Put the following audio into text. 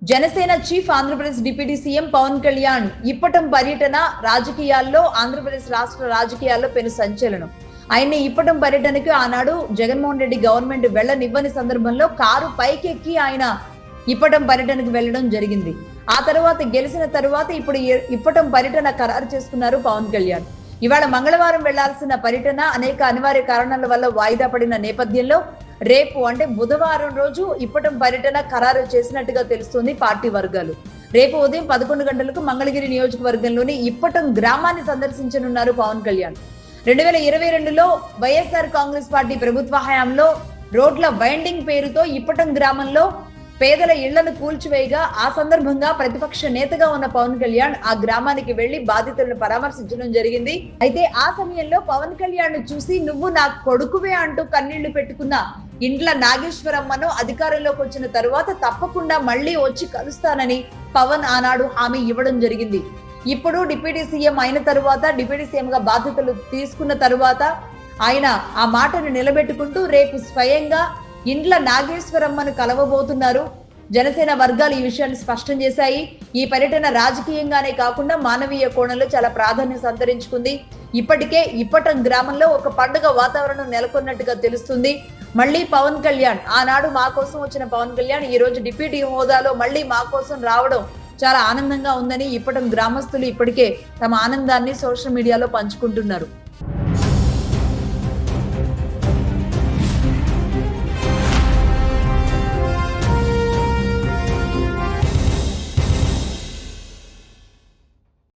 Janasena chief Andhra Pradesh deputy CM Pawan Kalyan Ippatam పర్యటన రాజకీయాల్లో ఆంధ్రప్రదేశ్ రాష్ట్ర రాజకీయాల్లో పెను సంచలనం. ఆయన ఇప్పటం పర్యటనకు ఆనాడు జగన్మోహన్ రెడ్డి గవర్నమెంట్ వెళ్లనివ్వని సందర్భంలో కారు పైకెక్కి ఆయన ఇప్పటం పర్యటనకు వెళ్లడం జరిగింది. ఆ తర్వాత గెలిచిన తర్వాత ఇప్పుడు ఇప్పటం పర్యటన ఖరారు చేసుకున్నారు పవన్ కళ్యాణ్. ఇవాళ మంగళవారం వెళ్లాల్సిన పర్యటన అనేక అనివార్య కారణాల వల్ల వాయిదా పడిన నేపథ్యంలో రేపు అంటే బుధవారం రోజు ఇప్పటం పర్యటన ఖరారు చేసినట్టుగా తెలుస్తుంది పార్టీ వర్గాలు. రేపు ఉదయం 11 గంటలకు మంగళగిరి నియోజకవర్గంలోని ఇప్పటం గ్రామాన్ని సందర్శించనున్నారు పవన్ కళ్యాణ్. 2022లో వైఎస్ఆర్ కాంగ్రెస్ పార్టీ ప్రభుత్వ హయాంలో రోడ్ల వైండింగ్ పేరుతో ఇప్పటం గ్రామంలో పేదల ఇళ్లను కూల్చివేయగా ఆ సందర్భంగా ప్రతిపక్ష నేతగా ఉన్న పవన్ కళ్యాణ్ ఆ గ్రామానికి వెళ్లి బాధితులను పరామర్శించడం జరిగింది. అయితే ఆ సమయంలో పవన్ కళ్యాణ్ చూసి నువ్వు నా కొడుకువే అంటూ కన్నీళ్లు పెట్టుకున్న ఇండ్ల నాగేశ్వరమ్మను అధికారంలోకి వచ్చిన తరువాత తప్పకుండా మళ్లీ వచ్చి కలుస్తానని పవన్ ఆనాడు హామీ ఇవ్వడం జరిగింది. ఇప్పుడు డిప్యూటీ సీఎం అయిన తరువాత డిప్యూటీ సీఎం గా బాధ్యతలు తీసుకున్న తరువాత ఆయన ఆ మాటను నిలబెట్టుకుంటూ రేపు స్వయంగా ఇండ్ల నాగేశ్వరమ్మను కలవబోతున్నారు. జనసేన వర్గాలు ఈ విషయాన్ని స్పష్టం చేశాయి. ఈ పర్యటన రాజకీయంగానే కాకుండా మానవీయ కోణంలో చాలా ప్రాధాన్యం సంతరించుకుంది. ఇప్పటికే ఇప్పటం గ్రామంలో ఒక పండుగ వాతావరణం నెలకొన్నట్టుగా తెలుస్తుంది. మళ్ళీ పవన్ కళ్యాణ్ ఆనాడు మా కోసం వచ్చిన పవన్ కళ్యాణ్ ఈ రోజు డిప్యూటీ హోదాలో మళ్ళీ మా కోసం రావడం చాలా ఆనందంగా ఉందని ఇప్పటం గ్రామస్తులు ఇప్పటికే తమ ఆనందాన్ని సోషల్ మీడియాలో పంచుకుంటున్నారు.